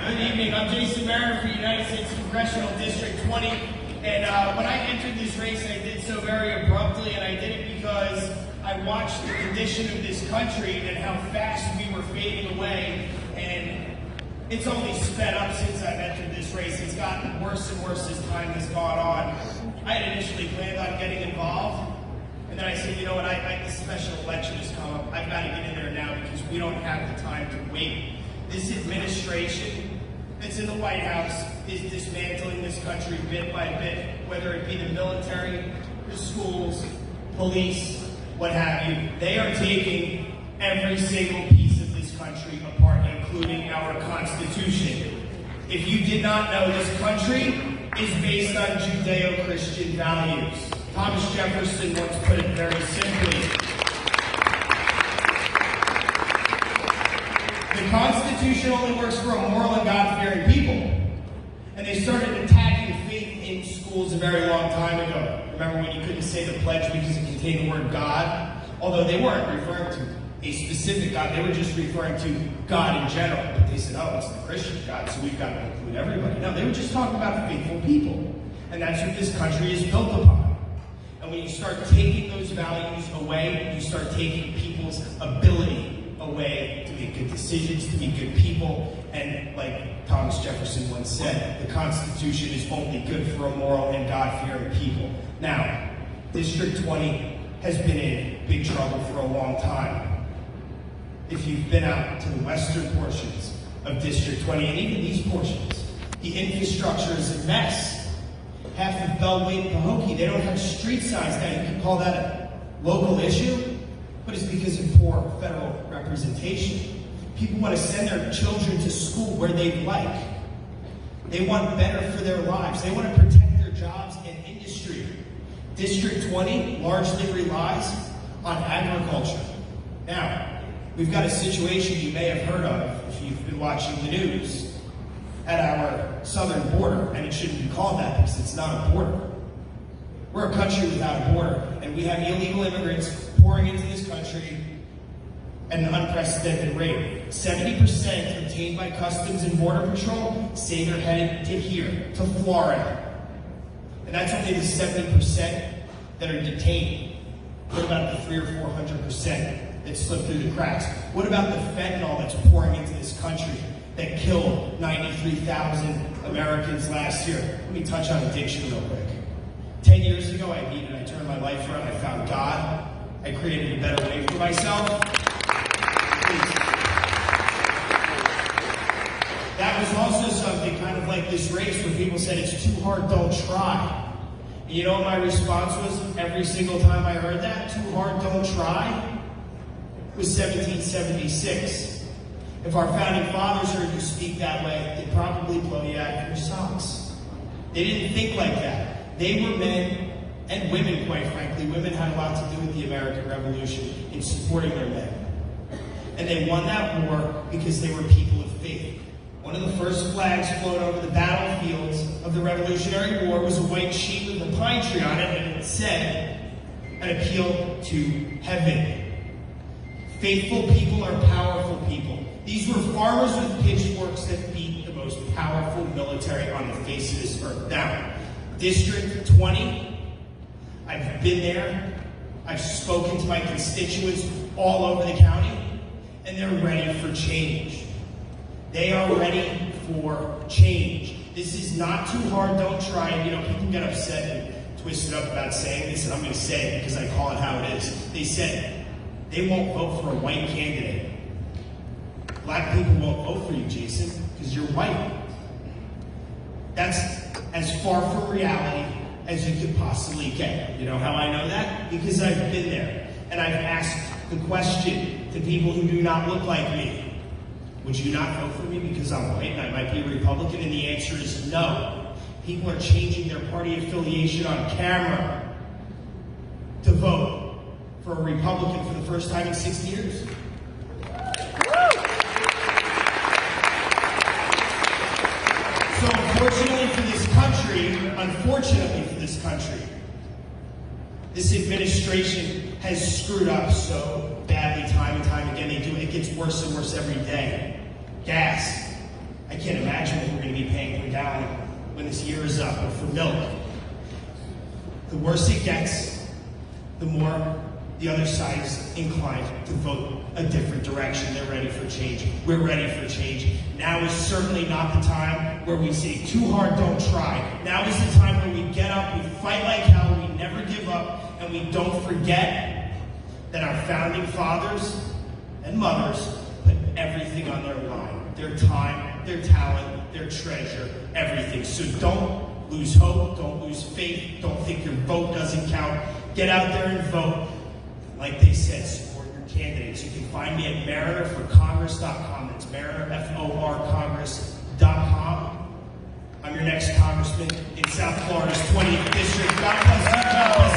Good evening. I'm Jason Marin for United States Congressional District 20. And when I entered this race, I did so very abruptly, and I did it because I watched the condition of this country and how fast we were fading away. And it's only sped up since I've entered this race. It's gotten worse and worse as time has gone on. I had initially planned on getting involved, and then I said, you know what, this special election has come up. I've got to get in there now because we don't have the time to wait. This administration that's in the White House is dismantling this country bit by bit, whether it be the military, the schools, police, what have you. They are taking every single piece of this country apart, including our Constitution. If you did not know, this country is based on Judeo-Christian values. Thomas Jefferson once put it very simply. The Constitution only works for a moral and God-fearing people. And they started attacking faith in schools a very long time ago. Remember when you couldn't say the pledge because it contained the word God? Although they weren't referring to a specific God, they were just referring to God in general. But they said, oh, it's the Christian God, so we've got to include everybody. No, they were just talking about faithful people. And that's what this country is built upon. And when you start taking those values away, you start taking people's ability away to make good decisions, to be good people. And like Thomas Jefferson once said, the Constitution is only good for a moral and God-fearing people. Now, District 20 has been in big trouble for a long time. If you've been out to the western portions of District 20, and even these portions, the infrastructure is a mess. Half of Bellway and Pahokee, they don't have street signs. Now, you can call that a local issue, but it's because of poor federal representation. People want to send their children to school where they'd like. They want better for their lives. They want to protect their jobs and industry. District 20 largely relies on agriculture. Now, we've got a situation you may have heard of if you've been watching the news at our southern border, and it shouldn't be called that because it's not a border. We're a country without a border, and we have illegal immigrants pouring into this country at an unprecedented rate. 70% obtained by Customs and Border Patrol say they're headed to here, to Florida. And that's only the 70% that are detained. What about the 300 or 400% that slip through the cracks? What about the fentanyl that's pouring into this country that killed 93,000 Americans last year? Let me touch on addiction real quick. 10 years ago, I turned my life around. I found God. I created a better way for myself. That was also something kind of like this race where people said, it's too hard, don't try. And you know what my response was every single time I heard that? Too hard, don't try? It was 1776. If our founding fathers heard you speak that way, they'd probably blow you out of your socks. They didn't think like that. They were men and women, quite frankly. Women had a lot to do with the American Revolution in supporting their men. And they won that war because they were people of faith. One of the first flags flown over the battlefields of the Revolutionary War was a white sheet with a pine tree on it, and it said, an appeal to heaven. Faithful people are powerful people. These were farmers with pitchforks that beat the most powerful military on the face of this earth. Now, District 20, I've been there. I've spoken to my constituents all over the county, and they're ready for change. They are ready for change. This is not too hard, don't try it. You know, people get upset and twist it up about saying this, and I'm going to say it because I call it how it is. They said they won't vote for a white candidate. Black people won't vote for you, Jason, because you're white. That's as far from reality as you could possibly get. You know how I know that? Because I've been there. And I've asked the question to people who do not look like me. Would you not vote for me because I'm white and I might be a Republican? And the answer is no. People are changing their party affiliation on camera to vote for a Republican for the first time in 6 years. So unfortunately for this country, this administration has screwed up so badly time and time again. It gets worse and worse every day. Gas. I can't imagine this year is up, but for milk, the worse it gets, the more the other side is inclined to vote a different direction. They're ready for change. We're ready for change. Now is certainly not the time where we say, too hard, don't try. Now is the time where we get up, we fight like hell, we never give up, and we don't forget that our founding fathers and mothers put everything on their line. Their time, their talent, their treasure, everything. So don't lose hope, don't lose faith, don't think your vote doesn't count. Get out there and vote. Like they said, support your candidates. You can find me at MarinerForCongress.com. That's Mariner, F-O-R, Congress.com. I'm your next congressman in South Florida's 20th district. God bless you. God bless